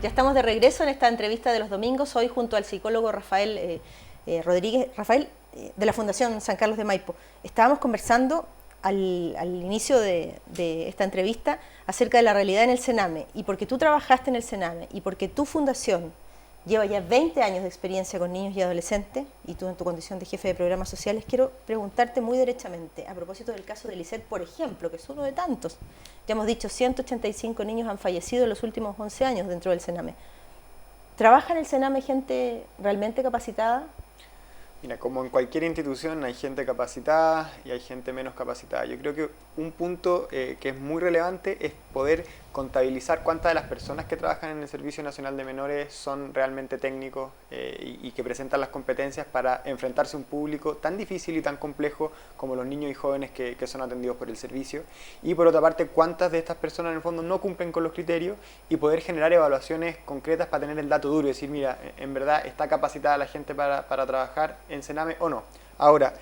Ya estamos de regreso en esta entrevista de los domingos, hoy junto al psicólogo Rafael Rodríguez, de la Fundación San Carlos de Maipo. Estábamos conversando al inicio de esta entrevista acerca de la realidad en el Sename, y porque tú trabajaste en el Sename y porque tu fundación lleva ya 20 años de experiencia con niños y adolescentes, y tú en tu condición de jefe de programas sociales, quiero preguntarte muy derechamente, a propósito del caso de Lisette, por ejemplo, que es uno de tantos. Ya hemos dicho, 185 niños han fallecido en los últimos 11 años dentro del Sename. ¿Trabaja en el Sename gente realmente capacitada? Mira, como en cualquier institución hay gente capacitada y hay gente menos capacitada. Yo creo que un punto que es muy relevante es poder contabilizar cuántas de las personas que trabajan en el Servicio Nacional de Menores son realmente técnicos y que presentan las competencias para enfrentarse a un público tan difícil y tan complejo como los niños y jóvenes que son atendidos por el servicio. Y por otra parte, cuántas de estas personas en el fondo no cumplen con los criterios y poder generar evaluaciones concretas para tener el dato duro y decir, mira, en verdad está capacitada la gente para trabajar en Sename o no. Ahora,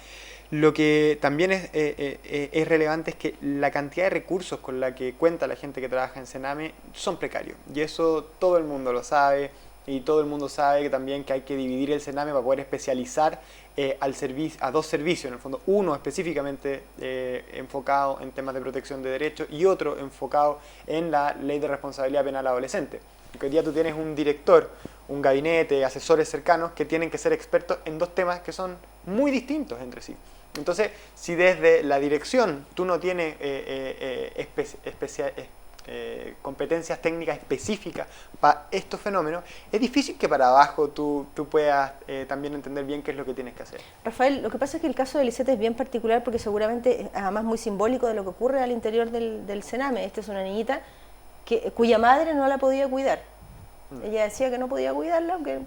lo que también es relevante es que la cantidad de recursos con la que cuenta la gente que trabaja en Sename son precarios. Y eso todo el mundo lo sabe, y todo el mundo sabe que también que hay que dividir el Sename para poder especializar a dos servicios, en el fondo. Uno específicamente enfocado en temas de protección de derechos y otro enfocado en la ley de responsabilidad penal adolescente. Porque hoy día tú tienes un director, un gabinete, asesores cercanos que tienen que ser expertos en dos temas que son muy distintos entre sí. Entonces, si desde la dirección tú no tienes competencias técnicas específicas para estos fenómenos, es difícil que para abajo tú puedas también entender bien qué es lo que tienes que hacer. Rafael, lo que pasa es que el caso de Lisette es bien particular porque seguramente es además muy simbólico de lo que ocurre al interior del Sename. Esta es una niñita cuya madre no la podía cuidar. Ella decía que no podía cuidarla, que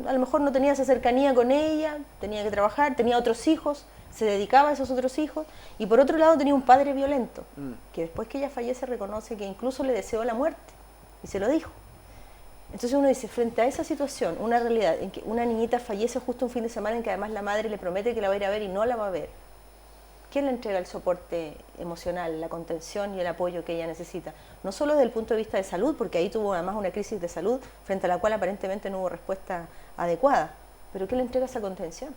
a lo mejor no tenía esa cercanía con ella, tenía que trabajar, tenía otros hijos, se dedicaba a esos otros hijos, y por otro lado tenía un padre violento, que después que ella fallece reconoce que incluso le deseó la muerte, y se lo dijo. Entonces uno dice, frente a esa situación, una realidad en que una niñita fallece justo un fin de semana en que además la madre le promete que la va a ir a ver y no la va a ver, ¿quién le entrega el soporte emocional, la contención y el apoyo que ella necesita? No solo desde el punto de vista de salud, porque ahí tuvo además una crisis de salud frente a la cual aparentemente no hubo respuesta adecuada, pero ¿qué le entrega esa contención?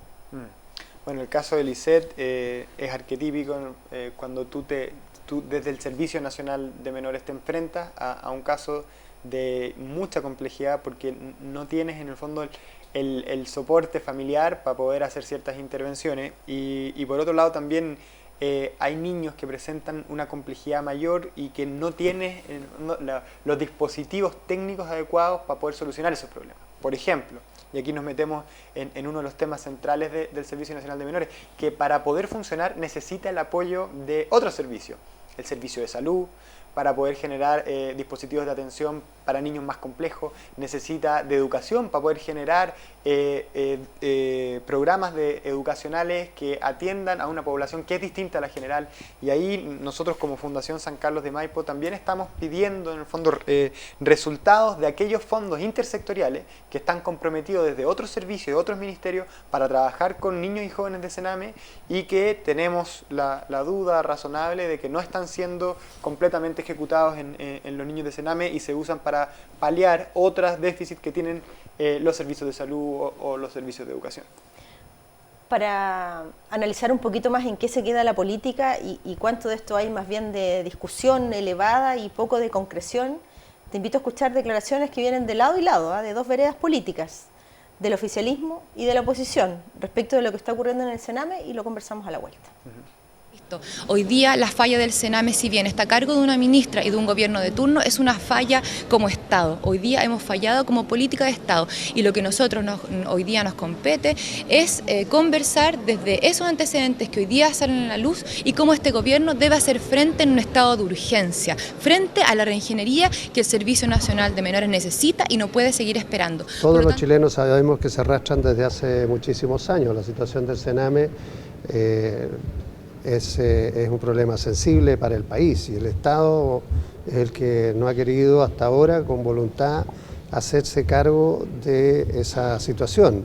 Bueno, el caso de Lisette es arquetípico cuando tú desde el Servicio Nacional de Menores te enfrentas a un caso de mucha complejidad porque no tienes en el fondo el soporte familiar para poder hacer ciertas intervenciones y por otro lado también hay niños que presentan una complejidad mayor y que no tienen los dispositivos técnicos adecuados para poder solucionar esos problemas. Por ejemplo, y aquí nos metemos en uno de los temas centrales del Servicio Nacional de Menores, que para poder funcionar necesita el apoyo de otros servicios, el servicio de salud, para poder generar dispositivos de atención para niños más complejos, necesita de educación para poder generar programas educacionales que atiendan a una población que es distinta a la general. Y ahí nosotros como Fundación San Carlos de Maipo también estamos pidiendo en el fondo resultados de aquellos fondos intersectoriales que están comprometidos desde otros servicios, de otros ministerios, para trabajar con niños y jóvenes de Sename y que tenemos la duda razonable de que no están siendo completamente ejecutados en los niños de Sename y se usan para paliar otros déficits que tienen los servicios de salud o los servicios de educación. Para analizar un poquito más en qué se queda la política y cuánto de esto hay más bien de discusión elevada y poco de concreción, te invito a escuchar declaraciones que vienen de lado y lado, de dos veredas políticas, del oficialismo y de la oposición, respecto de lo que está ocurriendo en el Sename, y lo conversamos a la vuelta. Hoy día la falla del Sename, si bien está a cargo de una ministra y de un gobierno de turno, es una falla como Estado. Hoy día hemos fallado como política de Estado y lo que nosotros hoy día nos compete es conversar desde esos antecedentes que hoy día salen a la luz y cómo este gobierno debe hacer frente en un estado de urgencia, frente a la reingeniería que el Servicio Nacional de Menores necesita y no puede seguir esperando. Todos los chilenos sabemos que se arrastran desde hace muchísimos años. La situación del Sename es un problema sensible para el país y el Estado es el que no ha querido hasta ahora con voluntad hacerse cargo de esa situación.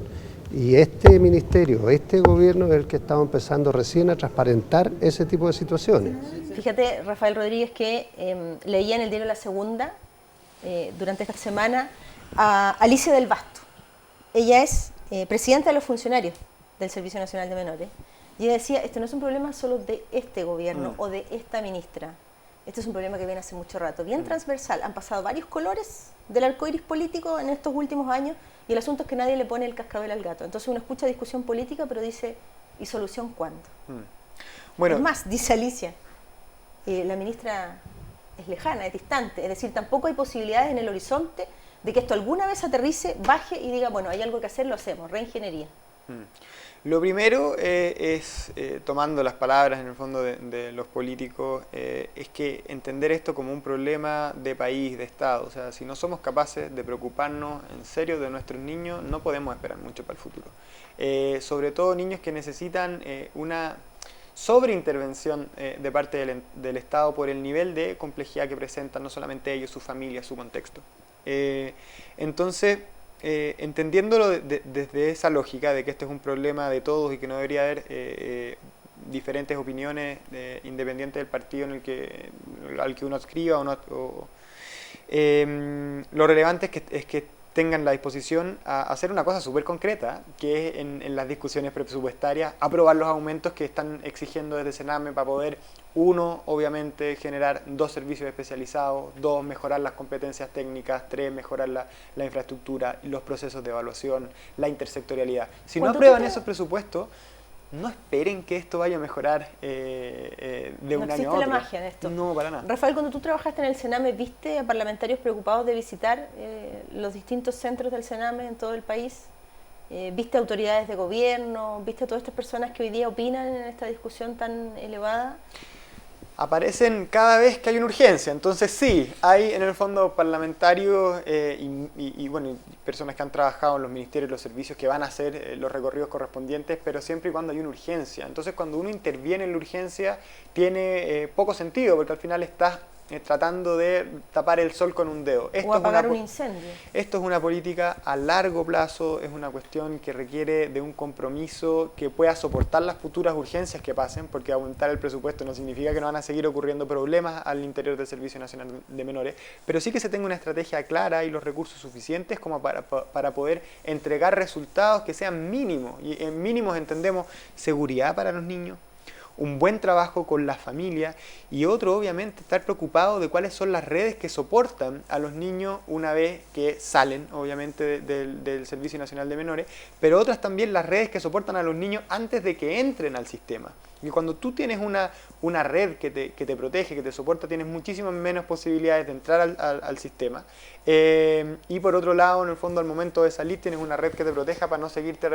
Y este ministerio, este gobierno es el que está empezando recién a transparentar ese tipo de situaciones. Fíjate, Rafael Rodríguez, que leía en el diario La Segunda durante esta semana a Alicia del Vasto. Ella es presidenta de los funcionarios del Servicio Nacional de Menores. Y ella decía, este no es un problema solo de este gobierno o de esta ministra. Este es un problema que viene hace mucho rato, bien transversal. Han pasado varios colores del arco iris político en estos últimos años y el asunto es que nadie le pone el cascabel al gato. Entonces uno escucha discusión política, pero dice, ¿y solución cuándo? Bueno, es más, dice Alicia, la ministra es lejana, es distante, es decir, tampoco hay posibilidades en el horizonte de que esto alguna vez aterrice, baje y diga, bueno, hay algo que hacer, lo hacemos, reingeniería. Lo primero es, tomando las palabras en el fondo de los políticos, es que entender esto como un problema de país, de Estado. O sea, si no somos capaces de preocuparnos en serio de nuestros niños, no podemos esperar mucho para el futuro. Sobre todo niños que necesitan una sobreintervención de parte del Estado por el nivel de complejidad que presentan no solamente ellos, su familia, su contexto. Entonces, entendiéndolo desde esa lógica de que este es un problema de todos y que no debería haber diferentes opiniones independientes del partido al que uno adscriba o no, lo relevante es que tengan la disposición a hacer una cosa súper concreta, que es en las discusiones presupuestarias aprobar los aumentos que están exigiendo desde Sename para poder, uno, obviamente, generar 2 servicios especializados, 2, mejorar las competencias técnicas, 3, mejorar la infraestructura, los procesos de evaluación, la intersectorialidad. Si no aprueban esos presupuestos, no esperen que esto vaya a mejorar de un año a otro. No existe la magia en esto. No, para nada. Rafael, cuando tú trabajaste en el Sename, ¿viste a parlamentarios preocupados de visitar los distintos centros del Sename en todo el país? ¿Viste autoridades de gobierno? ¿Viste a todas estas personas que hoy día opinan en esta discusión tan elevada? Aparecen cada vez que hay una urgencia, entonces sí, hay en el fondo parlamentarios y personas que han trabajado en los ministerios y los servicios que van a hacer los recorridos correspondientes, pero siempre y cuando hay una urgencia. Entonces cuando uno interviene en la urgencia tiene poco sentido, porque al final estás tratando de tapar el sol con un dedo. O apagar un incendio. Esto es una política a largo plazo, es una cuestión que requiere de un compromiso que pueda soportar las futuras urgencias que pasen, porque aumentar el presupuesto no significa que no van a seguir ocurriendo problemas al interior del Servicio Nacional de Menores, pero sí que se tenga una estrategia clara y los recursos suficientes como para poder entregar resultados que sean mínimos. Y en mínimos entendemos seguridad para los niños, un buen trabajo con la familia y otro, obviamente, estar preocupado de cuáles son las redes que soportan a los niños una vez que salen, obviamente, del Servicio Nacional de Menores, pero otras también las redes que soportan a los niños antes de que entren al sistema. Y cuando tú tienes una red que te protege, que te soporta, tienes muchísimas menos posibilidades de entrar al sistema. Y por otro lado, en el fondo, al momento de salir, tienes una red que te proteja para no seguirte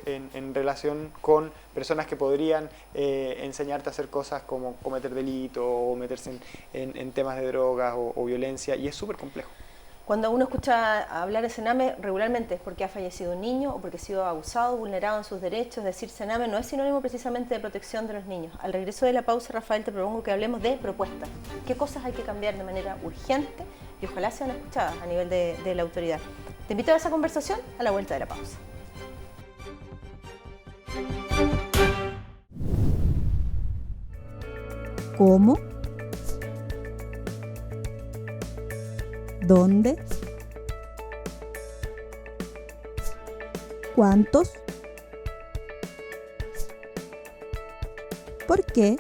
en relación con personas que podrían enseñarte a hacer cosas como cometer delitos o meterse en temas de drogas o violencia, y es súper complejo. Cuando uno escucha hablar de Sename, regularmente es porque ha fallecido un niño o porque ha sido abusado, vulnerado en sus derechos. Es decir, Sename no es sinónimo precisamente de protección de los niños. Al regreso de la pausa, Rafael, te propongo que hablemos de propuestas. ¿Qué cosas hay que cambiar de manera urgente y ojalá sean escuchadas a nivel de la autoridad? Te invito a esa conversación a la vuelta de la pausa. ¿Cómo? ¿Dónde? ¿Cuántos? ¿Por qué?